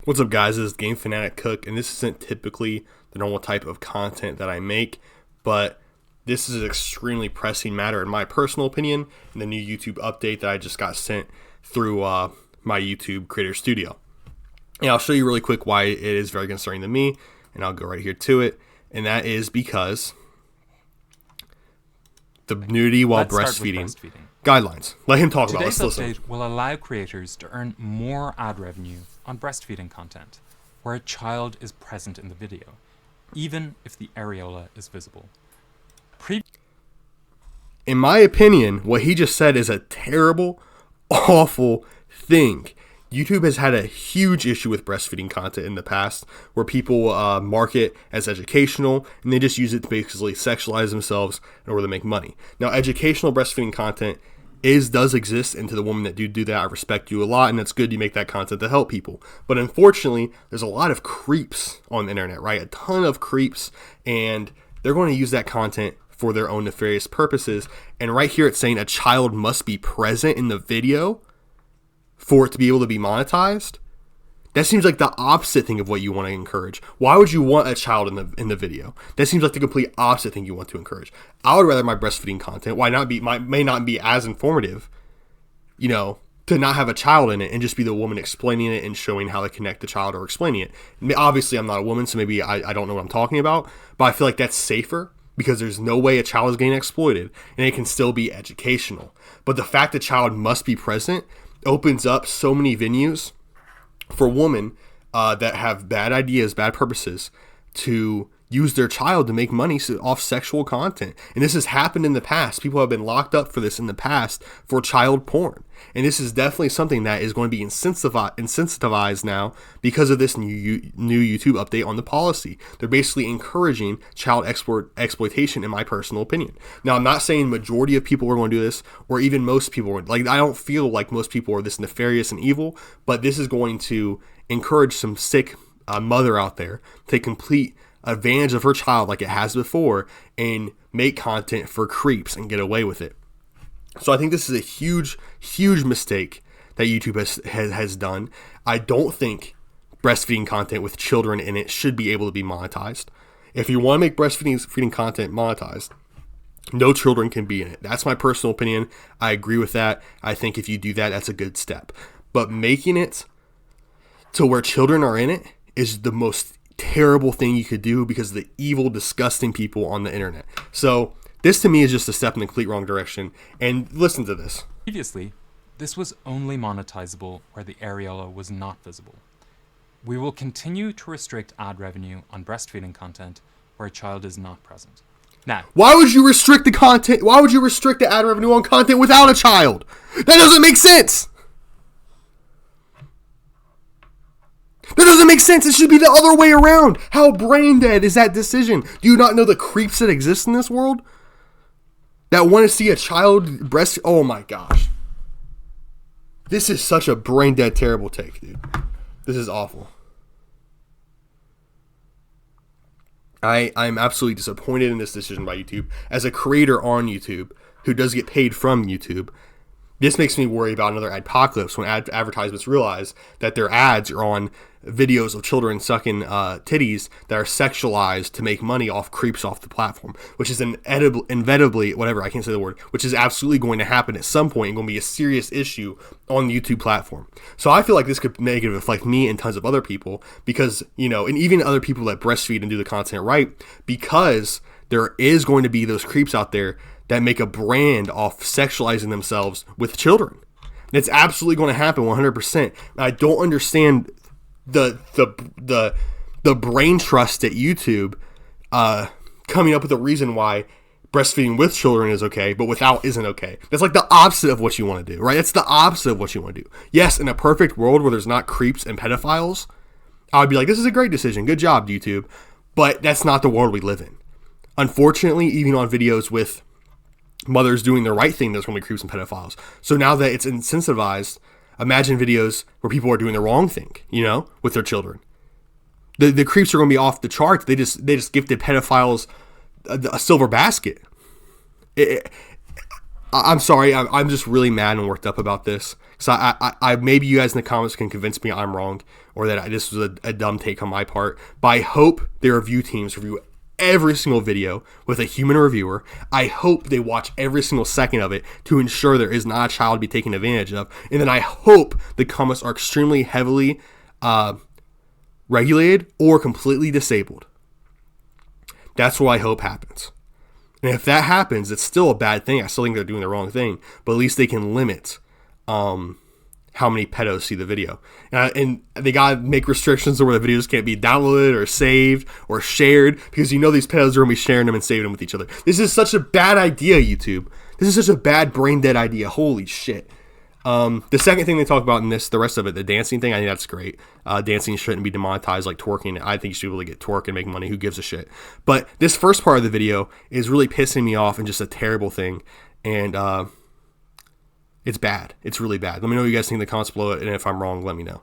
What's up, guys? This is Game Fanatic Cook, and this isn't typically the normal type of content that I make, but this is an extremely pressing matter in my personal opinion in the new YouTube update that I just got sent through my YouTube Creator Studio. And I'll show you really quick why it is very concerning to me, and I'll go right here to it, and that is because the nudity while breastfeeding guidelines. Let him talk about it. Let's listen. Today's update will allow creators to earn more ad revenue on breastfeeding content, where a child is present in the video, even if the areola is visible. In my opinion, what he just said is a terrible, awful thing. YouTube has had a huge issue with breastfeeding content in the past, where people market as educational, and they just use it to basically sexualize themselves in order to make money. Now, educational breastfeeding content does exist, and to the women that do that, I respect you a lot, and it's good you make that content to help people. But unfortunately, there's a lot of creeps on the internet, right? A ton of creeps, and they're going to use that content for their own nefarious purposes. And right here, it's saying a child must be present in the video for it to be able to be monetized. That seems like the opposite thing of what you want to encourage. Why would you want a child in the video? That seems like the complete opposite thing you want to encourage. I would rather my breastfeeding content may not be as informative, to not have a child in it and just be the woman explaining it and showing how to connect the child or explaining it. Obviously, I'm not a woman, so maybe I don't know what I'm talking about, but I feel like that's safer because there's no way a child is getting exploited and it can still be educational. But the fact that child must be present opens up so many venues for women that have bad ideas, bad purposes, to use their child to make money off sexual content. And this has happened in the past. People have been locked up for this in the past for child porn. And this is definitely something that is going to be insensitivized now because of this new YouTube update on the policy. They're basically encouraging child exploitation, in my personal opinion. Now, I'm not saying majority of people are going to do this, or even most people are. Like, I don't feel like most people are this nefarious and evil, but this is going to encourage some sick mother out there to take complete advantage of her child like it has before and make content for creeps and get away with it. So I think this is a huge, huge mistake that YouTube has done. I don't think breastfeeding content with children in it should be able to be monetized. If you want to make breastfeeding content monetized, no children can be in it. That's my personal opinion. I agree with that. I think if you do that, that's a good step. But making it to where children are in it is the most terrible thing you could do because of the evil, disgusting people on the internet. So this to me is just a step in the complete wrong direction. And listen to this. Previously, this was only monetizable where the areola was not visible. We will continue to restrict ad revenue on breastfeeding content where a child is not present. Now, why would you restrict the content? Why would you restrict the ad revenue on content without a child? That doesn't make sense. That doesn't make sense. It should be the other way around. How brain dead is that decision? Do you not know the creeps that exist in this world? That want to see a child breast? Oh my gosh. This is such a brain dead, terrible take, dude. This is awful. I'm absolutely disappointed in this decision by YouTube. As a creator on YouTube who does get paid from YouTube, this makes me worry about another adpocalypse when advertisements realize that their ads are on videos of children sucking titties that are sexualized to make money off creeps off the platform, which is inevitably, whatever, I can't say the word, which is absolutely going to happen at some point and going to be a serious issue on the YouTube platform. So I feel like this could negatively affect me and tons of other people because, and even other people that breastfeed and do the content right, because there is going to be those creeps out there that make a brand off sexualizing themselves with children. It's absolutely going to happen 100%. I don't understand the brain trust at YouTube coming up with a reason why breastfeeding with children is okay, but without isn't okay. That's like the opposite of what you want to do, right? That's the opposite of what you want to do. Yes, in a perfect world where there's not creeps and pedophiles, I would be like, this is a great decision. Good job, YouTube. But that's not the world we live in. Unfortunately, even on videos with mothers doing the right thing, there's going to be creeps and pedophiles. So now that it's incentivized, imagine videos where people are doing the wrong thing, with their children. The creeps are going to be off the charts. They just gifted pedophiles a silver basket. I'm sorry. I'm just really mad and worked up about this So maybe you guys in the comments can convince me I'm wrong, or that this was a dumb take on my part. But I hope their review teams review every single video with a human reviewer. I hope they watch every single second of it to ensure there is not a child to be taken advantage of. And then I hope the comments are extremely heavily regulated or completely disabled. That's what I hope happens. And if that happens, it's still a bad thing. I still think they're doing the wrong thing, but at least they can limit how many pedos see the video. And they got to make restrictions where the videos can't be downloaded or saved or shared, because you know these pedos are going to be sharing them and saving them with each other. This is such a bad idea, YouTube. This is such a bad brain dead idea. Holy shit. The second thing they talk about in this, the rest of it, the dancing thing, I think that's great. Dancing shouldn't be demonetized like twerking. I think you should be able to get twerk and make money. Who gives a shit? But this first part of the video is really pissing me off and just a terrible thing. And it's bad. It's really bad. Let me know what you guys think in the comments below, and if I'm wrong, let me know.